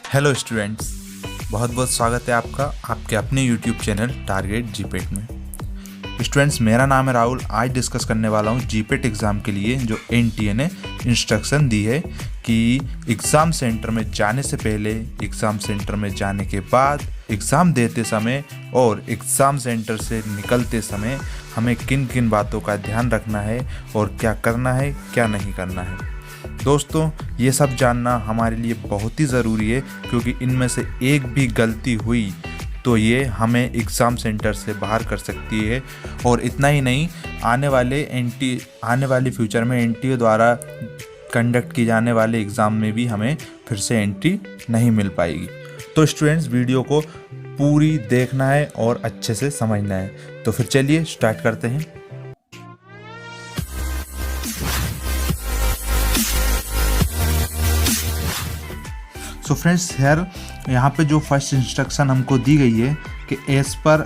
Hello students, बहुत बहुत स्वागत है आपका आपके अपने यूट्यूब चैनल टारगेट जीपेट में। स्टूडेंट्स, मेरा नाम है राहुल। आज डिस्कस करने वाला हूँ जीपेट एग्ज़ाम के लिए जो एनटीए ने इंस्ट्रक्शन दी है कि एग्ज़ाम सेंटर में जाने से पहले, एग्ज़ाम सेंटर में जाने के बाद, एग्ज़ाम देते समय और एग्ज़ाम सेंटर से निकलते समय हमें किन किन बातों का ध्यान रखना है और क्या करना है, क्या नहीं करना है। दोस्तों, ये सब जानना हमारे लिए बहुत ही ज़रूरी है, क्योंकि इनमें से एक भी गलती हुई तो ये हमें एग्ज़ाम सेंटर से बाहर कर सकती है। और इतना ही नहीं, आने वाले फ्यूचर में एनटीए द्वारा कंडक्ट की जाने वाले एग्ज़ाम में भी हमें फिर से एंट्री नहीं मिल पाएगी। तो स्टूडेंट्स, वीडियो को पूरी देखना है और अच्छे से समझना है। तो फिर चलिए स्टार्ट करते हैं। सो फ्रेंड्स, यहाँ पे जो फर्स्ट इंस्ट्रक्शन हमको दी गई है कि as per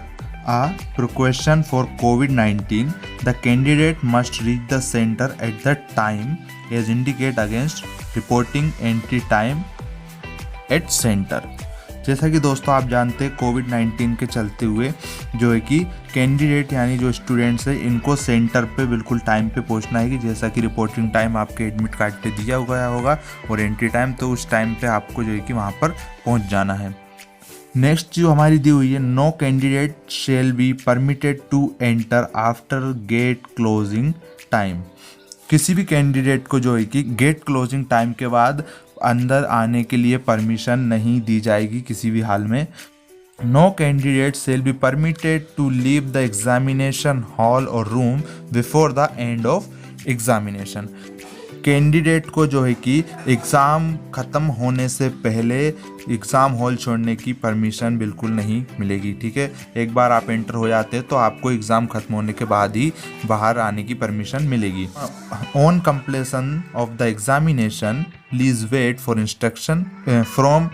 a precaution for कोविड-19 the candidate must reach the centre at the time as indicate against reporting entry time at centre. जैसा कि दोस्तों आप जानते हैं, कोविड-19 के चलते हुए जो है कि कैंडिडेट यानी जो स्टूडेंट्स है, इनको सेंटर पे बिल्कुल टाइम पे पहुंचना है। कि जैसा कि रिपोर्टिंग टाइम आपके एडमिट कार्ड पे दिया गया होगा और एंट्री टाइम, तो उस टाइम पे आपको जो है कि वहाँ पर पहुँच जाना है। नेक्स्ट जो हमारी दी हुई है, no candidate shall be permitted to enter after gate closing time. किसी भी कैंडिडेट को जो है कि गेट क्लोजिंग टाइम के बाद अंदर आने के लिए परमिशन नहीं दी जाएगी किसी भी हाल में। No candidate shall be permitted to leave the examination hall और room before the end of examination. Candidate को जो है कि एग्ज़ाम ख़त्म होने से पहले एग्ज़ाम हॉल छोड़ने की परमिशन बिल्कुल नहीं मिलेगी। ठीक है, एक बार आप एंटर हो जाते हैं तो आपको एग्ज़ाम ख़त्म होने के बाद ही बाहर आने की परमिशन मिलेगी। On completion of the examination please wait for instruction from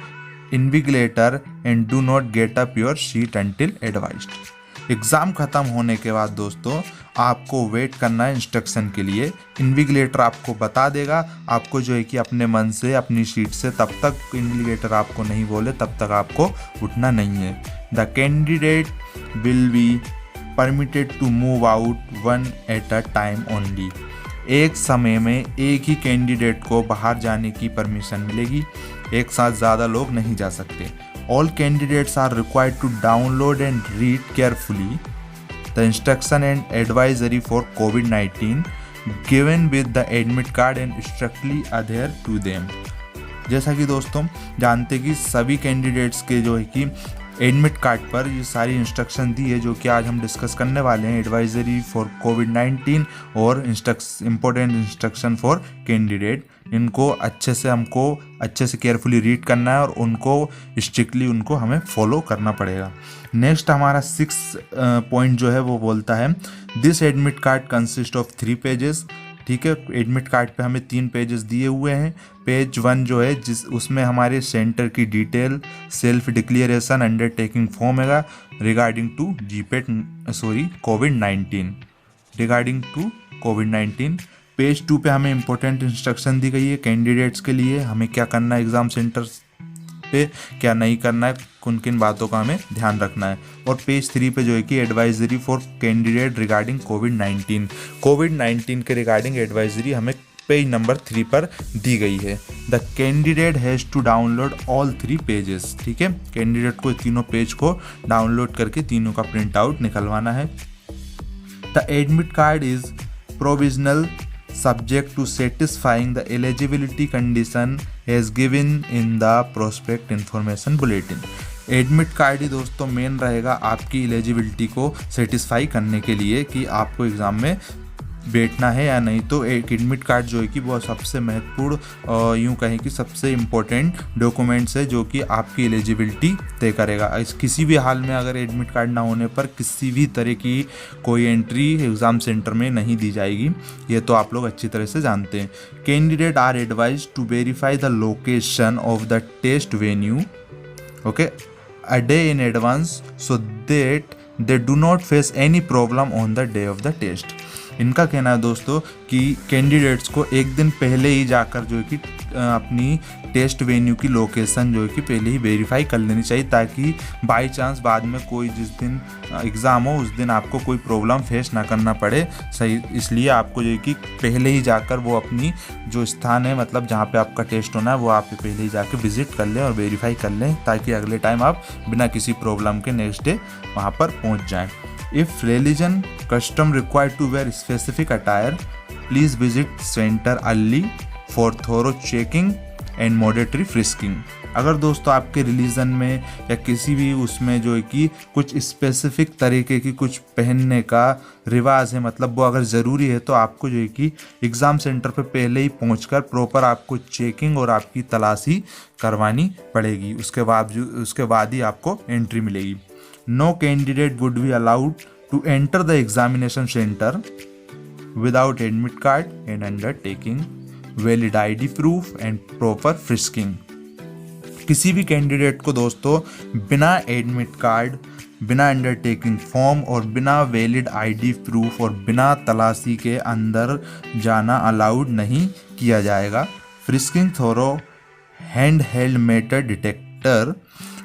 invigilator and do not get up your seat until advised. Exam ख़त्म होने के बाद दोस्तों आपको वेट करना है इंस्ट्रक्शन के लिए। इन्विजिलेटर आपको बता देगा, आपको जो है कि अपने मन से अपनी सीट से, तब तक इन्विजिलेटर आपको नहीं बोले तब तक आपको उठना नहीं है। The candidate will be permitted to move out one at a time only. एक समय में एक ही कैंडिडेट को बाहर जाने की परमिशन मिलेगी, एक साथ ज़्यादा लोग नहीं जा सकते। All candidates are required to download and read carefully the instruction and advisory for COVID-19 given with the admit card and strictly adhere to them। जैसा कि दोस्तों जानते कि सभी कैंडिडेट्स के जो है कि एडमिट कार्ड पर ये सारी इंस्ट्रक्शन दी है, जो कि आज हम डिस्कस करने वाले हैं। एडवाइजरी फॉर कोविड-19 और इम्पोर्टेंट इंस्ट्रक्शन फॉर कैंडिडेट, इनको हमको अच्छे से केयरफुली रीड करना है और उनको स्ट्रिक्टली उनको हमें फॉलो करना पड़ेगा। नेक्स्ट हमारा 6 पॉइंट जो है वो बोलता है, this admit card consist of 3 pages. ठीक है, एडमिट कार्ड पे हमें 3 पेजेस दिए हुए हैं। पेज 1 जो है उसमें हमारे सेंटर की detail, self declaration, undertaking form है रिगार्डिंग टू कोविड-19। पेज 2 पे हमें इंपॉर्टेंट इंस्ट्रक्शन दी गई है कैंडिडेट्स के लिए, हमें क्या करना है एग्ज़ाम सेंटर पे, क्या नहीं करना है, किन किन बातों का हमें ध्यान रखना है। और पेज 3 पे जो है कि एडवाइजरी फॉर कैंडिडेट रिगार्डिंग कोविड-19 के रिगार्डिंग एडवाइजरी हमें पेज नंबर 3 पर दी गई है। The candidate has to download all 3 pages. ठीक है, कैंडिडेट को तीनों पेज को डाउनलोड करके तीनों का प्रिंट आउट निकलवाना है। The admit card is provisional subject to satisfying the eligibility condition as given in the prospect information bulletin। Admit card ही दोस्तों मेन रहेगा आपकी एलिजिबिलिटी को सेटिस्फाई करने के लिए कि आपको एग्ज़ाम में बैठना है या नहीं। तो एक एडमिट कार्ड जो है कि वो सबसे महत्वपूर्ण, यूँ कहें कि सबसे इम्पोर्टेंट डॉक्यूमेंट्स है जो कि आपकी एलिजिबिलिटी तय करेगा। किसी भी हाल में अगर एडमिट कार्ड ना होने पर किसी भी तरह की कोई एंट्री एग्ज़ाम सेंटर में नहीं दी जाएगी, ये तो आप लोग अच्छी तरह से जानते हैं। Candidate are advise to verify the location of the test venue okay a day in advance so that they do not face any problem on the day of the test। इनका कहना है दोस्तों कि कैंडिडेट्स को एक दिन पहले ही जाकर जो है कि अपनी टेस्ट वेन्यू की लोकेशन जो है कि पहले ही वेरीफाई कर लेनी चाहिए, ताकि बाई चांस बाद में कोई जिस दिन एग्ज़ाम हो उस दिन आपको कोई प्रॉब्लम फेस ना करना पड़े। सही, इसलिए आपको जो है कि पहले ही जाकर वो अपनी जो स्थान है, मतलब जहाँ पे आपका टेस्ट होना है, वो आप पहले ही जाकर विजिट कर लें और वेरीफाई कर लें, ताकि अगले टाइम आप बिना किसी प्रॉब्लम के नेक्स्ट डे वहाँ पर पहुँच जाएँ। If religion custom required to wear specific attire, please visit center early for thorough checking and mandatory frisking। अगर दोस्तों आपके रिलीजन में या किसी भी उसमें जो है कि कुछ स्पेसिफिक तरीके की कुछ पहनने का रिवाज है, मतलब वो अगर ज़रूरी है, तो आपको जो है कि एग्ज़ाम सेंटर पे पहले ही पहुंचकर प्रॉपर आपको चेकिंग और आपकी तलाशी करवानी पड़ेगी। उसके बाद ही आपको एंट्री मिलेगी। No candidate would be allowed to enter the examination center without admit card and undertaking valid ID proof and proper frisking। किसी भी कैंडिडेट को दोस्तों बिना एडमिट कार्ड, बिना अंडरटेकिंग फॉर्म और बिना वैलिड आईडी प्रूफ और बिना तलाशी के अंदर जाना अलाउड नहीं किया जाएगा। Frisking through hand held metal detector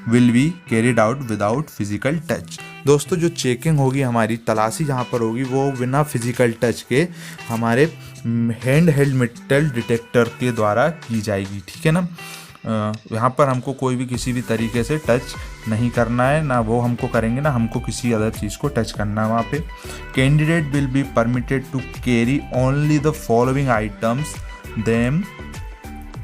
will be carried out without physical touch. दोस्तों जो चेकिंग होगी, हमारी तलाशी जहाँ पर होगी, वो बिना फिजिकल टच के हमारे हैंड हेल्ड मेटल डिटेक्टर के द्वारा की जाएगी, ठीक है ना। यहाँ पर हमको कोई भी किसी भी तरीके से टच नहीं करना है, ना वो हमको करेंगे, ना हमको किसी अदर चीज़ को टच करना है वहाँ पे। Candidate will be permitted to carry only the following items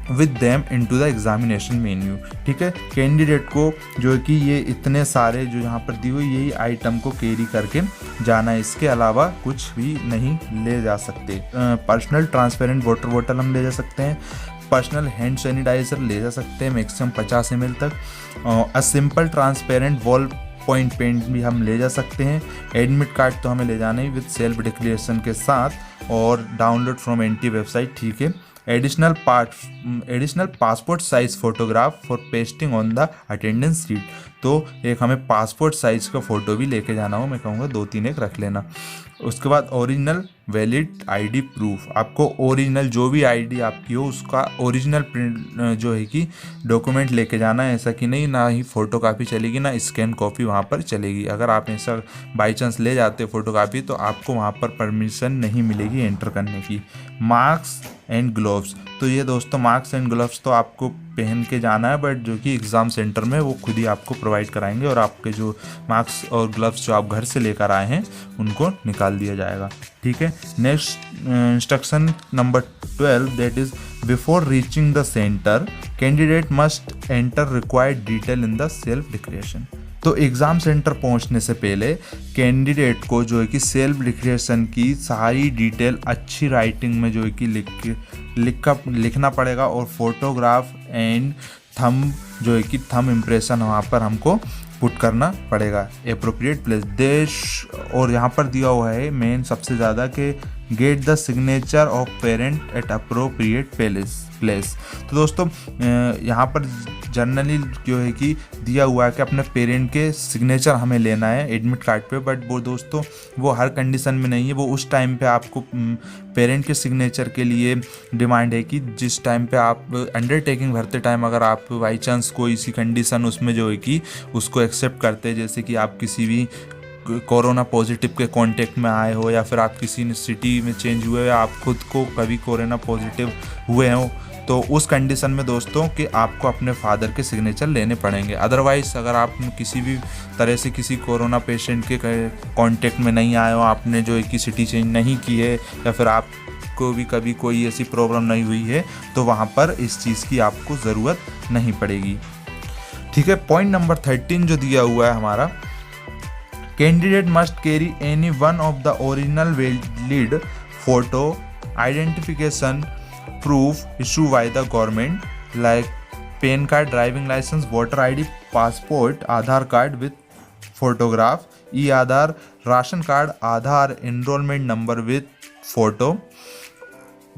with them into the examination venue, ठीक है। कैंडिडेट को जो है कि ये इतने सारे जो यहाँ पर दी हुई यही आइटम को कैरी करके जाना है, इसके अलावा कुछ भी नहीं ले जा सकते। पर्सनल ट्रांसपेरेंट वाटर बॉटल हम ले जा सकते हैं, पर्सनल हैंड सैनिटाइजर ले जा सकते हैं मैक्सिमम 50 ml तक। A simple transparent ball point pen भी हम ले जा सकते हैं। एडमिट कार्ड तो हमें ले जाना ही विद सेल्फ डिक्लेरेशन के साथ और डाउनलोड फ्रॉम एनटी वेबसाइट, ठीक है। Additional passport size photograph for pasting on the attendance sheet, तो एक हमें पासपोर्ट साइज का फ़ोटो भी लेके जाना हो, मैं कहूँगा 2-3 एक रख लेना। उसके बाद ओरिजिनल वैलिड आईडी प्रूफ, आपको ओरिजिनल जो भी आईडी आपकी हो उसका ओरिजिनल प्रिंट जो है कि डॉक्यूमेंट लेके जाना है। ऐसा कि नहीं, ना ही फ़ोटो कापी चलेगी ना स्कैन कॉपी वहाँ पर चलेगी। अगर आप ऐसा बाई चांस ले जाते हो फ़ोटो कापी, तो आपको वहाँ पर परमिशन नहीं मिलेगी एंटर करने की। मास्क एंड ग्लव्स, तो ये दोस्तों मास्क एंड ग्लव्स तो आपको पहन के जाना है, बट जो कि एग्ज़ाम सेंटर में वो खुद ही आपको प्रोवाइड कराएंगे और आपके जो मास्क और ग्लव्स जो आप घर से लेकर आए हैं उनको निकाल दिया जाएगा, ठीक है। Next instruction number 12, that is before reaching the centre candidate must enter required detail in the self declaration. तो एग्ज़ाम सेंटर पहुंचने से पहले कैंडिडेट को जो है कि सेल्फ डिक्लेरेशन की सारी डिटेल अच्छी राइटिंग में जो है कि लिखना पड़ेगा और फोटोग्राफ एंड थंब जो है कि थंब इम्प्रेशन वहाँ पर हमको पुट करना पड़ेगा एप्रोप्रिएट प्लेस देश। और यहाँ पर दिया हुआ है मेन सबसे ज़्यादा कि get the signature of parent eight appropriate place. तो दोस्तों यहाँ पर जनरली जो है कि दिया हुआ है कि अपने पेरेंट के सिग्नेचर हमें लेना है एडमिट कार्ड पे, बट वो दोस्तों वो हर कंडीशन में नहीं है। वो उस टाइम पे आपको पेरेंट के सिग्नेचर के लिए डिमांड है कि जिस टाइम पे आप अंडरटेकिंग भरते टाइम अगर आप बाई चांस कोई सी कंडीशन उसमें जो है कि उसको एक्सेप्ट करते हैं, जैसे कि आप किसी भी कोरोना पॉजिटिव के कांटेक्ट में आए हो या फिर आप किसी सिटी में चेंज हुए या आप खुद को कभी कोरोना पॉजिटिव हुए हो, तो उस कंडीशन में दोस्तों कि आपको अपने फादर के सिग्नेचर लेने पड़ेंगे। अदरवाइज़ अगर आप किसी भी तरह से किसी कोरोना पेशेंट के कांटेक्ट में नहीं आए हो, आपने जो है कि सिटी चेंज नहीं की है या फिर आपको भी कभी कोई ऐसी प्रॉब्लम नहीं हुई है, तो वहाँ पर इस चीज़ की आपको ज़रूरत नहीं पड़ेगी, ठीक है। पॉइंट नंबर 13 जो दिया हुआ है हमारा, candidate must carry any one of the original valid photo identification proof issued by the government like PAN card, driving license, voter ID, passport, Aadhaar card with photograph, e-Aadhaar, ration card, Aadhaar enrollment number with photo,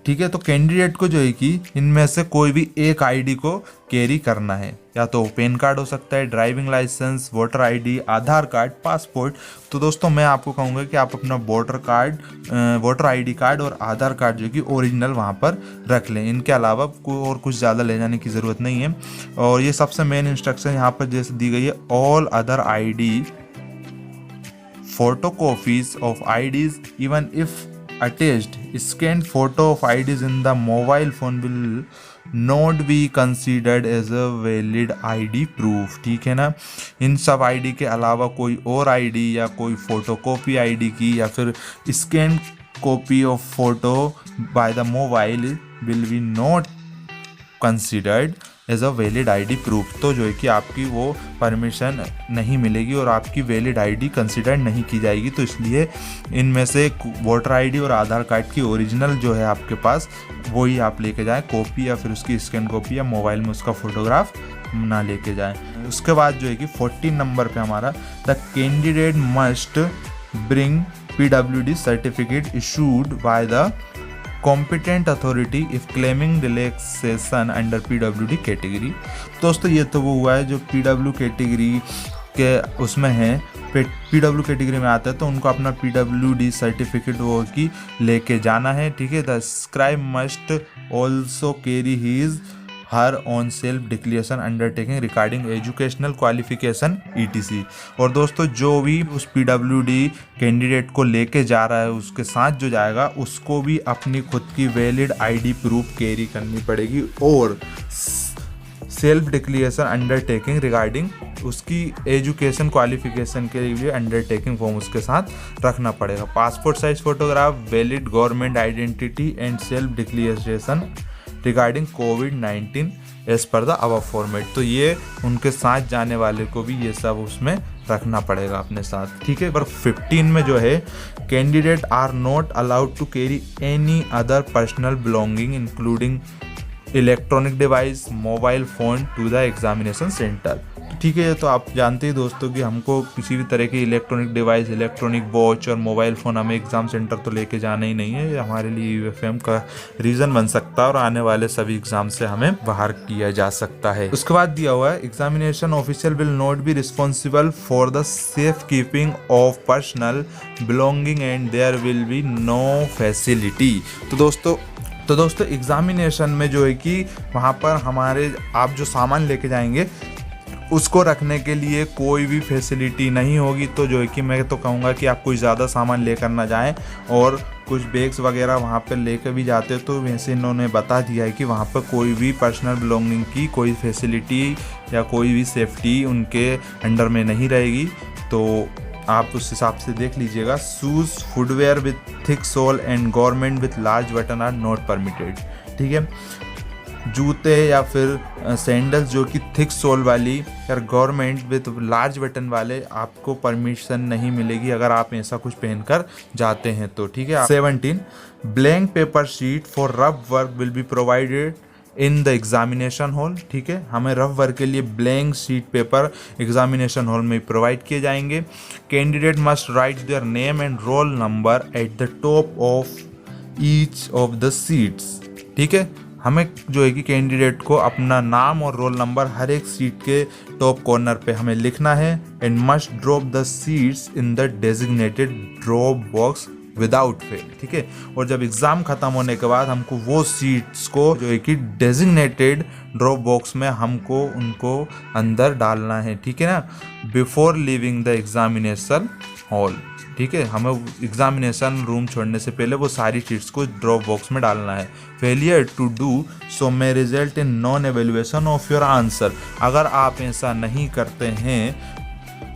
ठीक है। तो candidate को जो है कि इनमें से कोई भी एक आईडी को कैरी करना है, या तो पैन कार्ड हो सकता है, ड्राइविंग लाइसेंस, वोटर आईडी, आधार कार्ड, पासपोर्ट। तो दोस्तों मैं आपको कहूँगा कि आप अपना वोटर आईडी कार्ड और आधार कार्ड जो कि ओरिजिनल वहाँ पर रख लें। इनके अलावा और कुछ ज़्यादा ले जाने की ज़रूरत नहीं है। और ये सबसे मेन इंस्ट्रक्शन यहाँ पर जैसे दी गई है, all other ID photocopies of IDs even if attached scanned photo of IDs in the mobile phone will not be considered as a valid ID proof। ठीक है ना। इन सब आईडी के अलावा कोई और आईडी या कोई फोटोकॉपी आईडी की या फिर scan copy of photo by the mobile will be not considered as a valid ID proof. तो जो है कि आपकी वो परमिशन नहीं मिलेगी और आपकी वैलिड आईडी कंसिडर नहीं की जाएगी। तो इसलिए इनमें से वोटर आईडी और आधार कार्ड की ओरिजिनल जो है आपके पास वही आप लेके जाएं, कॉपी या फिर उसकी स्कैन कॉपी या मोबाइल में उसका फोटोग्राफ ना लेके जाएं। उसके बाद जो है कि 14 नंबर पे हमारा the candidate must bring PWD certificate issued by the competent authority if claiming relaxation under PWD category. दोस्तों ये तो वो हुआ है जो PW कैटेगरी के उसमें है, PW कैटेगरी में आता है, तो उनको अपना PWD सर्टिफिकेट वो की लेके जाना है। ठीक है। The scribe must also carry his her on self declaration undertaking regarding educational qualification ETC। और दोस्तों जो भी उस PWD कैंडिडेट को लेके जा रहा है उसके साथ जो जाएगा उसको भी अपनी खुद की वैलिड आईडी प्रूफ कैरी करनी पड़ेगी और सेल्फ डिक्लेरेशन अंडरटेकिंग रिगार्डिंग उसकी एजुकेशन क्वालिफिकेशन के लिए अंडरटेकिंग फॉर्म उसके साथ रखना पड़ेगा। Passport size photograph, valid government identity and self declaration regarding कोविड-19 as per the above format. तो ये उनके साथ जाने वाले को भी ये सब उसमें रखना पड़ेगा अपने साथ। ठीक है। पर 15 में जो है candidate are not allowed to carry any other personal belonging including electronic device, mobile phone to the examination centre. ठीक है। तो आप जानते ही दोस्तों कि हमको किसी भी तरह की इलेक्ट्रॉनिक डिवाइस, इलेक्ट्रॉनिक वॉच और मोबाइल फ़ोन हमें एग्ज़ाम सेंटर तो लेके जाना ही नहीं है। ये हमारे लिए UFM का रीज़न बन सकता है और आने वाले सभी एग्ज़ाम से हमें बाहर किया जा सकता है। उसके बाद दिया हुआ है examination official will not be responsible for the safe keeping of personal belonging and there will be no facility. तो दोस्तों एग्जामिनेशन में जो है कि वहाँ पर हमारे आप जो सामान लेके जाएंगे उसको रखने के लिए कोई भी फैसिलिटी नहीं होगी। तो जो है कि मैं तो कहूँगा कि आप कुछ ज़्यादा सामान लेकर ना जाएं और कुछ बैग्स वगैरह वहाँ पर लेकर भी जाते हो तो वैसे इन्होंने बता दिया है कि वहाँ पर कोई भी पर्सनल बिलोंगिंग की कोई फैसिलिटी या कोई भी सेफ्टी उनके अंडर में नहीं रहेगी। तो आप उस हिसाब से देख लीजिएगा। Shoes, footwear with thick sole and garments with large button are not permitted. ठीक है। जूते या फिर सैंडल्स जो कि थिक सोल वाली या गवर्नमेंट विथ लार्ज बटन वाले आपको परमिशन नहीं मिलेगी अगर आप ऐसा कुछ पहनकर जाते हैं तो। ठीक है। 17 blank paper sheet for rough work will be provided in the examination hall. ठीक है। हमें रफ वर्क के लिए blank sheet paper examination hall में प्रोवाइड किए जाएंगे। Candidate must write their name and roll number at the top of each of the seats. ठीक है। हमें जो है कि कैंडिडेट को अपना नाम और रोल नंबर हर एक सीट के टॉप कॉर्नर पे हमें लिखना है and must drop the seats in the designated drop box without fail. ठीक है। और जब एग्ज़ाम ख़त्म होने के बाद हमको वो सीट्स को जो है कि डेजिग्नेटेड ड्रॉप बॉक्स में हमको उनको अंदर डालना है। ठीक है ना। Before leaving the examination hall. ठीक है। हमें एग्जामिनेशन रूम छोड़ने से पहले वो सारी सीट्स को ड्रॉप बॉक्स में डालना है। Failure to do so may result in non evaluation of your answer. अगर आप ऐसा नहीं करते हैं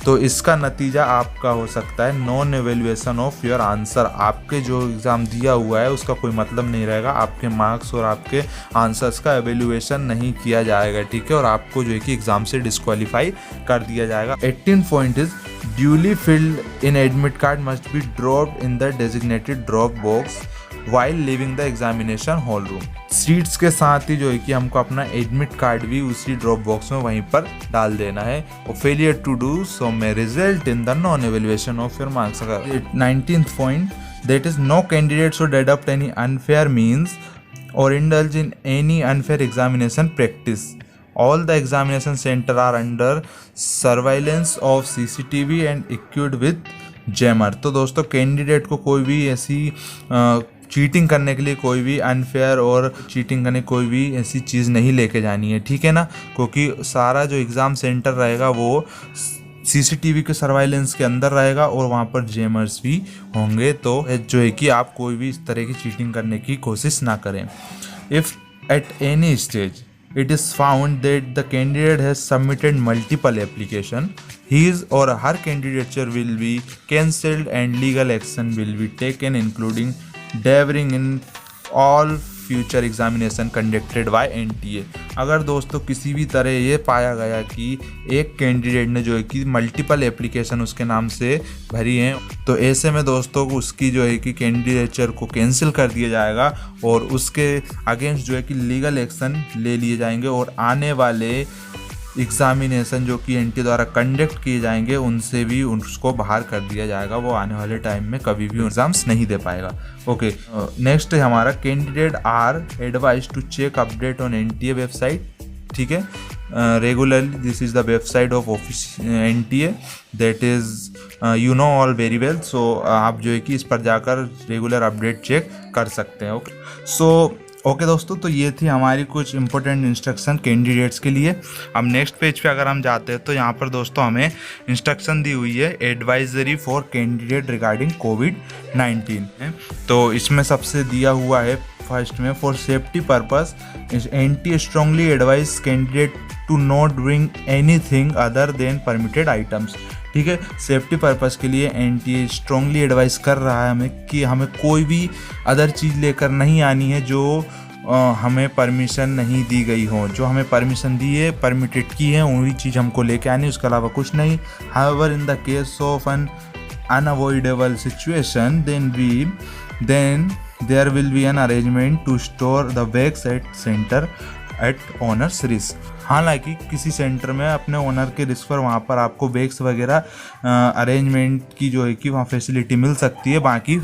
तो इसका नतीजा आपका हो सकता है non evaluation of your answer. आपके जो एग्ज़ाम दिया हुआ है उसका कोई मतलब नहीं रहेगा, आपके मार्क्स और आपके आंसर्स का एवेल्युएशन नहीं किया जाएगा। ठीक है। और आपको जो है कि एग्ज़ाम से डिस्क्वालीफाई कर दिया जाएगा। 18 point is duly filled in admit card must be dropped in the designated drop box while living the examination hall room. Seats के साथ ही जो है कि हमको अपना एडमिट कार्ड भी उसी ड्रॉप बॉक्स में वहीं पर डाल देना है। और failure to do so may result in the non evaluation of your marks. 19th point that is no candidate should adopt any unfair means or indulge in any unfair examination practice. All the examination center are under surveillance of CCTV and equipped with jammer. तो दोस्तों candidate को कोई भी ऐसी cheating करने के लिए कोई भी अनफेयर और चीटिंग करने कोई भी ऐसी चीज़ नहीं लेके जानी है, ठीक है ना, क्योंकि सारा जो एग्ज़ाम सेंटर रहेगा वो सीसीटीवी के सर्वाइलेंस के अंदर रहेगा और वहाँ पर जेमर्स भी होंगे, तो जो है कि आप कोई भी इस तरह की चीटिंग करने की कोशिश ना करें. If at any stage it is found that the candidate has submitted multiple application, his or her candidature will be cancelled and legal action will be taken, including debarring in all future examination conducted by NTA. अगर दोस्तों किसी भी तरह ये पाया गया कि एक कैंडिडेट ने जो है कि मल्टीपल एप्लीकेशन उसके नाम से भरी हैं, तो ऐसे में दोस्तों उसकी जो है कि कैंडिडेचर को कैंसिल कर दिया जाएगा और उसके अगेंस्ट जो है कि लीगल एक्शन ले लिए जाएंगे और आने वाले एग्जामिनेशन जो कि एनटीए द्वारा कंडक्ट किए जाएंगे उनसे भी उसको बाहर कर दिया जाएगा. वो आने वाले टाइम में कभी भी एग्जाम्स नहीं दे पाएगा. ओके, नेक्स्ट है हमारा candidate are advise to check update on NTA website. ठीक है, regularly this is the website of office NTA that is you know all very well. So आप जो है कि इस पर जाकर रेगुलर अपडेट चेक कर सकते हैं. ओके, ओके दोस्तों, तो ये थी हमारी कुछ इंपॉर्टेंट इंस्ट्रक्शन कैंडिडेट्स के लिए. अब नेक्स्ट पेज पे अगर हम जाते हैं तो यहाँ पर दोस्तों हमें इंस्ट्रक्शन दी हुई है एडवाइजरी फॉर कैंडिडेट रिगार्डिंग कोविड-19. तो इसमें सबसे दिया हुआ है फर्स्ट में, for safety purpose NTA strongly advise candidate to not bring anything other than permitted items. ठीक है, सेफ्टी पर्पस के लिए एनटीए स्ट्रांगली एडवाइस कर रहा है हमें कि हमें कोई भी अदर चीज़ लेकर नहीं आनी है जो हमें परमिशन नहीं दी गई हो. जो हमें परमिशन दी है, परमिटेड की है, वही चीज़ हमको लेके आनी है, उसके अलावा कुछ नहीं. However in the case of N unavoidable situation then there will be an arrangement to store the bags at center at owner's risk. हालांकि किसी सेंटर में अपने ओनर के रिस्क पर वहाँ पर आपको बैग्स वगैरह अरेंजमेंट की जो है कि वहाँ फैसिलिटी मिल सकती है, बाकी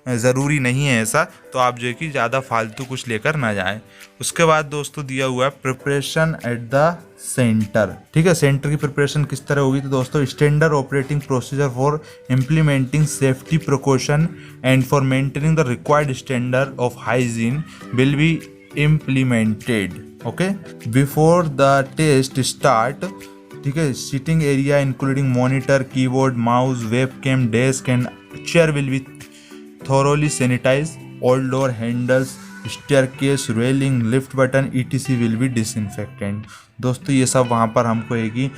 ज़रूरी नहीं है ऐसा. तो आप जो है कि ज़्यादा फालतू कुछ लेकर ना जाएं. उसके बाद दोस्तों दिया हुआ है प्रिपरेशन एट द सेंटर. ठीक है, सेंटर की प्रिपरेशन किस तरह होगी, तो दोस्तों standard operating procedure for implementing safety precaution and for maintaining the required standard of hygiene will be implemented. Okay, before the test start, ठीक है, sitting area including monitor, keyboard, mouse, webcam, desk and chair will be thoroughly sanitized. All door handles, staircase, railing, lift button etc will be disinfected. दोस्तों ये सब वहाँ पर हमको है कि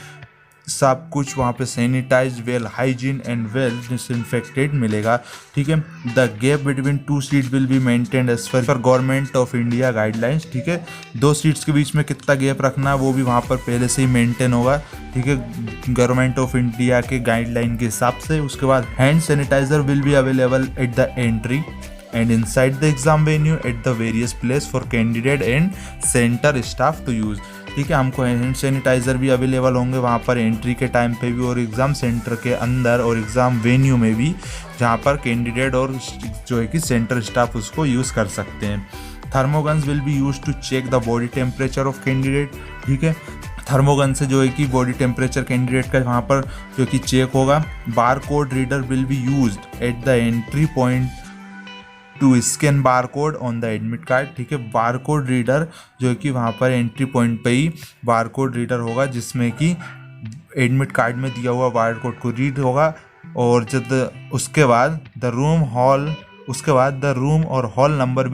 सब कुछ वहाँ पे sanitise, well hygiene and well disinfected मिलेगा. ठीक है, the gap between two seat will be maintained as per government of India guidelines. ठीक है, दो सीट्स के बीच में कितना गैप रखना है वो भी वहाँ पर पहले से ही मेंटेन होगा. ठीक है, गवर्नमेंट ऑफ इंडिया के गाइडलाइन के हिसाब से. उसके बाद hand sanitiser will be available at the entry and inside the exam venue at the various place for candidate and center staff to use. ठीक है, हमको हैंड सैनिटाइज़र भी अवेलेबल होंगे वहाँ पर एंट्री के टाइम पे भी और एग्ज़ाम सेंटर के अंदर और एग्ज़ाम वेन्यू में भी, जहाँ पर कैंडिडेट और जो है कि सेंटर स्टाफ उसको यूज़ कर सकते हैं. Thermoguns will be use to check the body temperature of candidate. ठीक है, थर्मोगन से जो है कि बॉडी टेम्परेचर कैंडिडेट का वहाँ पर जो कि चेक होगा. Bar code reader will be used eight the entry point two scan bar code on the admit card. ठीक है, बार कोड रीडर जो है कि वहाँ पर एंट्री पॉइंट पे ही बार कोड रीडर होगा जिसमें कि एडमिट कार्ड में दिया हुआ बार कोड को रीड होगा. और जब उसके बाद द रूम और hall number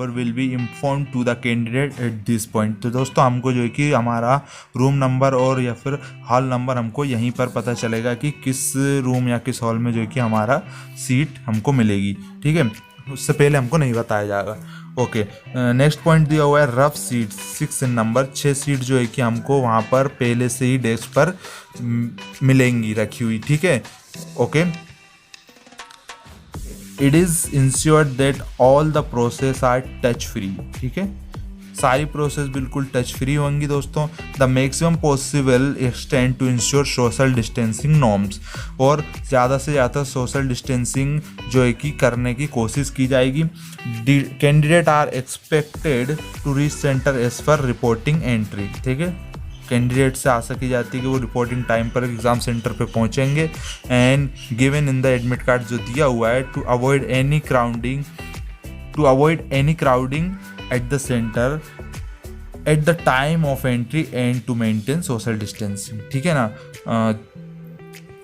will be inform to the candidate at this point. तो दोस्तों हमको जो है कि हमारा रूम नंबर और या फिर हॉल नंबर हमको यहीं पर पता चलेगा कि किस रूम या किस हॉल में जो है कि हमारा सीट हमको मिलेगी. ठीक है, उससे पहले हमको नहीं बताया जाएगा. ओके, नेक्स्ट पॉइंट दिया हुआ है रफ सीट 6 इन नंबर. 6 सीट जो है कि हमको वहाँ पर पहले से ही डेस्क पर मिलेंगी रखी हुई. ठीक है, okay. It is ensured that all the process are touch free. ठीक है, सारी प्रोसेस बिल्कुल टच फ्री होंगी दोस्तों। The maximum possible extent to ensure social distancing norms, और ज़्यादा से ज़्यादा सोशल डिस्टेंसिंग जो है कि करने की कोशिश की जाएगी। Candidate are expected to reach centre as per reporting entry, ठीक है। कैंडिडेट से आशा की जाती है कि वो रिपोर्टिंग टाइम पर एग्ज़ाम सेंटर पे पहुंचेंगे। And given in the admit card जो दिया हुआ है, to avoid any crowding at the centre at the time of entry and to maintain social distancing, ठीक है ना।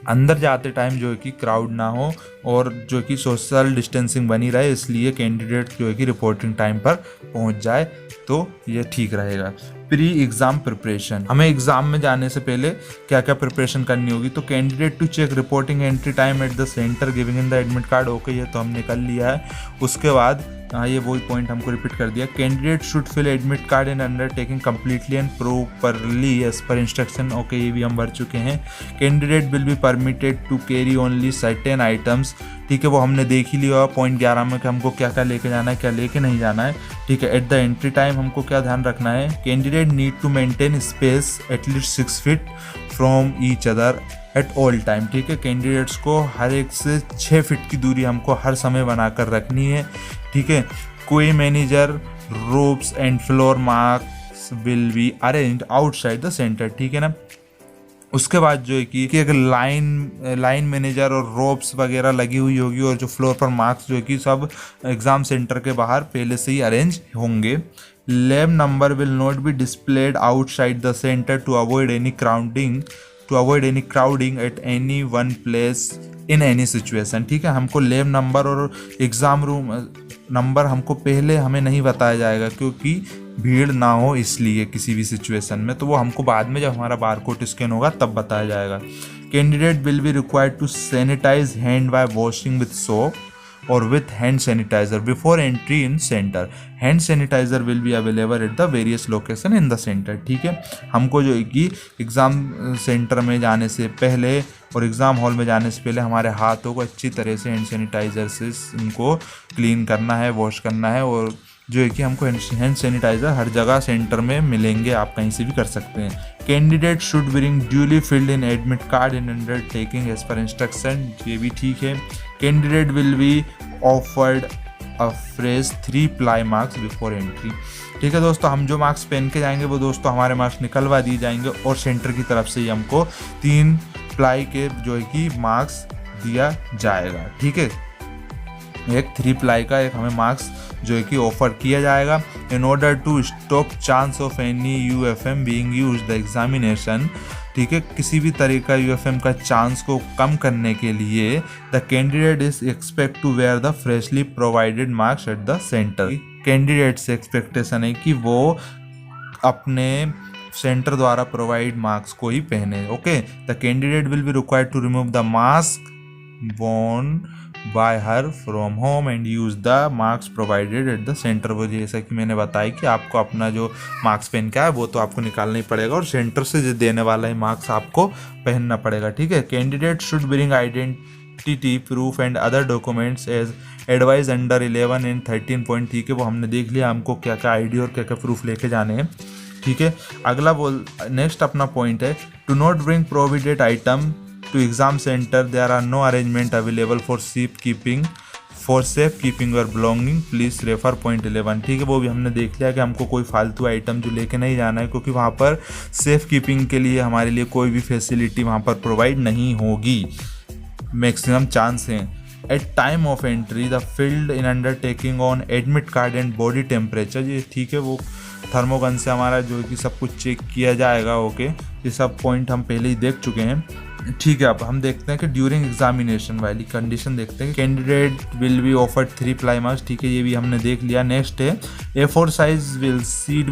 अंदर जाते टाइम जो है कि क्राउड ना हो और जो कि सोशल डिस्टेंसिंग बनी रहे, इसलिए कैंडिडेट जो है कि रिपोर्टिंग टाइम पर पहुंच जाए तो ये ठीक रहेगा। प्री एग्ज़ाम प्रिपरेशन, हमें एग्ज़ाम में जाने से पहले क्या क्या प्रिपरेशन करनी होगी। तो candidate to check reporting entry time at the centre giving in the admit card, okay ये तो हमने कर लिया है। उसके बाद ये वही पॉइंट हमको रिपीट कर दिया। Candidate should fill admit card in undertaking completely and properly as per instruction, okay ये भी हम भर चुके हैं। Candidate will be permitted to carry only certain items, ठीक है वो हमने देख ही लिया पॉइंट 11 में कि हमको क्या क्या लेके जाना है, क्या लेके नहीं जाना है, ठीक है। एट द एंट्री टाइम हमको क्या ध्यान रखना है, candidate need to maintain space at least 6 feet from each other at all time, ठीक है। कैंडिडेट्स को हर एक से 6 फीट की दूरी हमको हर समय बनाकर रखनी है, ठीक है। कोई manager ropes and floor marks will be arranged outside the centre, ठीक है ना। उसके बाद जो है कि एक लाइन मैनेजर और रोप्स वगैरह लगी हुई होगी, और जो फ्लोर पर मार्क्स जो है कि सब एग्ज़ाम सेंटर के बाहर पहले से ही अरेंज होंगे। Lab number will not be displayed outside the centre to avoid any crowding at any one place in any situation, ठीक है। हमको लैब नंबर और एग्ज़ाम रूम नंबर हमको पहले हमें नहीं बताया जाएगा, क्योंकि भीड़ ना हो इसलिए किसी भी सिचुएशन में, तो वो हमको बाद में जब हमारा बारकोड स्कैन होगा तब बताया जाएगा। Candidate will be required to sanitize hand by washing with soap और with hand sanitizer before entry in centre. Hand sanitiser will be available at the various location in the centre, ठीक है। हमको जो है कि एग्ज़ाम सेंटर में जाने से पहले और एग्ज़ाम हॉल में जाने से पहले हमारे हाथों को अच्छी तरह से हैंड सैनिटाइज़र से उनको क्लीन करना है, वॉश करना है, और जो है कि हमको हैंड सैनिटाइज़र हर जगह सेंटर में मिलेंगे, आप कहीं से भी कर सकते हैं। Candidate should bring duly filled in admit card in undertaking as per instruction, ये भी ठीक है। Candidate will be offered a fresh 3 ply masks before entry, ठीक है दोस्तों। हम जो मार्क्स पहन के जाएंगे वो दोस्तों हमारे मार्क्स निकलवा दिए जाएंगे, और सेंटर की तरफ से ही हमको 3 प्लाई के जो है कि मार्क्स दिया जाएगा, ठीक है। एक 3 प्लाई का एक हमें मार्क्स जो है कि ऑफर किया जाएगा। In order to stop chance of any UFM being used the examination, ठीक है। किसी भी तरह का UFM का चांस को कम करने के लिए the candidate is expect to wear the freshly provided masks at the centre. Candidate से एक्सपेक्टेशन है कि वो अपने सेंटर द्वारा प्रोवाइड मार्क्स को ही पहने, okay. The candidate will be required to remove the mask worn by her from home and use the marks provided at the center। वो जैसा कि मैंने बताया कि आपको अपना जो मार्क्स पहन के है वो तो आपको निकालना ही पड़ेगा, और सेंटर से जो देने वाला है मार्क्स आपको पहनना पड़ेगा, ठीक है। Candidate should bring identity proof and other documents as advise under 11 and 13 point, ठीक है। वो हमने देख लिया हमको क्या क्या ID और क्या क्या प्रूफ लेके जाने हैं, ठीक है। अगला नेक्स्ट अपना पॉइंट है, to not bring prohibited item to exam center, there are no arrangement available for safe keeping your belonging, please refer point 11, ठीक है। वो भी हमने देख लिया कि हमको कोई फालतू आइटम जो लेके नहीं जाना है, क्योंकि वहाँ पर सेफ कीपिंग के लिए हमारे लिए कोई भी फैसिलिटी वहाँ पर प्रोवाइड नहीं होगी, मैक्सिमम चांस हैं। At time of entry the filled in undertaking on admit card and body temperature, ये ठीक है। वो थर्मोगन से हमारा जो है कि सब कुछ चेक किया जाएगा, ओके। ये सब पॉइंट हम पहले ही देख चुके हैं, ठीक है। अब हम देखते हैं कि ड्यूरिंग एग्जामिनेशन वाली कंडीशन देखते हैं। Candidate will be offered 3 ply marks, ठीक है, ये भी हमने देख लिया। नेक्स्ट है A4 size seat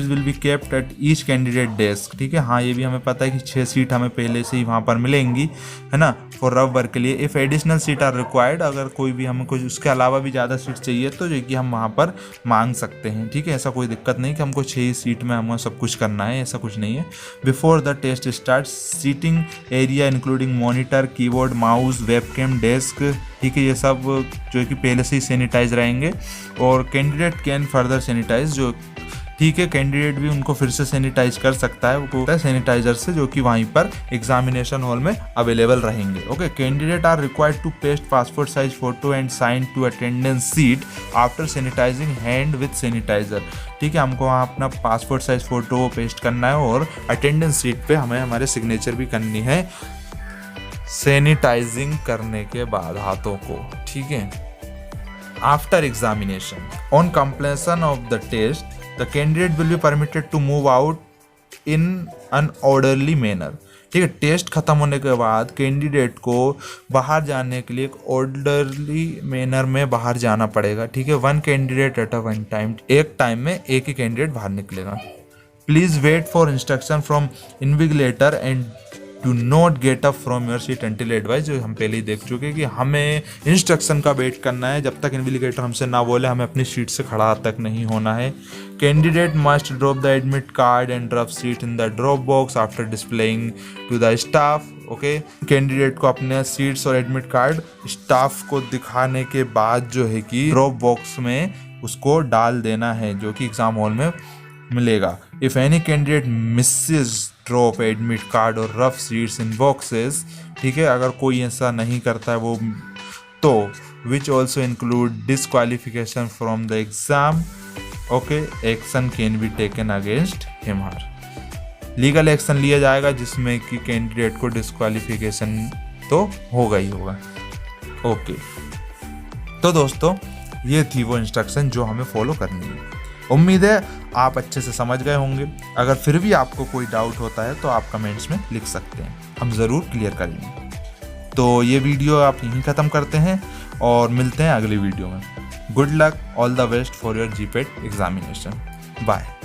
will be kept at each candidate desk, ठीक है। हाँ ये भी हमें पता है कि 6 सीट हमें पहले से ही वहाँ पर मिलेंगी, है ना, फॉर रफ वर्क के लिए। If additional sheet are required, अगर कोई भी हमें कुछ उसके अलावा भी ज़्यादा सीट चाहिए तो जो कि हम वहाँ पर मांग सकते हैं, ठीक है। ऐसा कोई दिक्कत नहीं कि हमको 6 सीट में हमें सब कुछ करना है, ऐसा कुछ नहीं है। Before the test start seating area including monitor, keyboard, mouse, webcam, desk, ठीक है, ये सब जो है कि पहले से ही सैनिटाइज रहेंगे। और कैंडिडेट कैन फर्दर सैनिटाइज, जो ठीक है कैंडिडेट भी उनको फिर से सैनिटाइज कर सकता है वो सैनिटाइजर से, जो कि वहीं पर एग्जामिनेशन हॉल में अवेलेबल रहेंगे। Okay, candidate are required to paste passport size photo and sign to attendance sheet after sanitising hand with sanitiser. ठीक है, हमको वहाँ अपना पासपोर्ट साइज फोटो पेस्ट करना है और अटेंडेंस सीट पे हमें हमारे सिग्नेचर भी करनी है सैनिटाइजिंग करने के बाद हाथों को। ठीक है, after examination on completion of the test the candidate will be permitted to move out in an orderly manner। ठीक है, टेस्ट खत्म होने के बाद कैंडिडेट को बाहर जाने के लिए एक ऑर्डरली मैनर में बाहर जाना पड़ेगा। ठीक है, one candidate at a one time, एक टाइम में एक ही कैंडिडेट बाहर निकलेगा। Please wait for instruction from invigilator and do not get up from your seat until advise, जो हम पहले ही देख चुके कि हमें इंस्ट्रक्शन का वेट करना है, जब तक इन्विजिलेटर हमसे ना बोले हमें अपनी सीट से खड़ा तक नहीं होना है। Candidate must drop the admit card and drop seat in the drop box after displaying to the staff. Okay, candidate को अपने सीट्स और एडमिट कार्ड स्टाफ को दिखाने के बाद जो है कि ड्रॉप बॉक्स में उसको डाल देना है, जो कि एग्जाम हॉल में मिलेगा। If any candidate Mrs drop admit card और रफ सीट्स इन बॉक्सेस, ठीक है, अगर कोई ऐसा नहीं करता है वो तो which also include disqualification from the exam. Okay, action can be taken against him her, legal action लिया जाएगा जिसमें कि कैंडिडेट को डिसक्वालिफिकेशन तो होगा ही होगा। ओके, तो दोस्तों ये थी वो इंस्ट्रक्शन जो हमें फॉलो करनी है। उम्मीद है आप अच्छे से समझ गए होंगे। अगर फिर भी आपको कोई डाउट होता है तो आप कमेंट्स में लिख सकते हैं, हम ज़रूर क्लियर करेंगे। तो ये वीडियो आप यहीं ख़त्म करते हैं और मिलते हैं अगली वीडियो में। Good luck, all the best for your GPAT examination. Bye.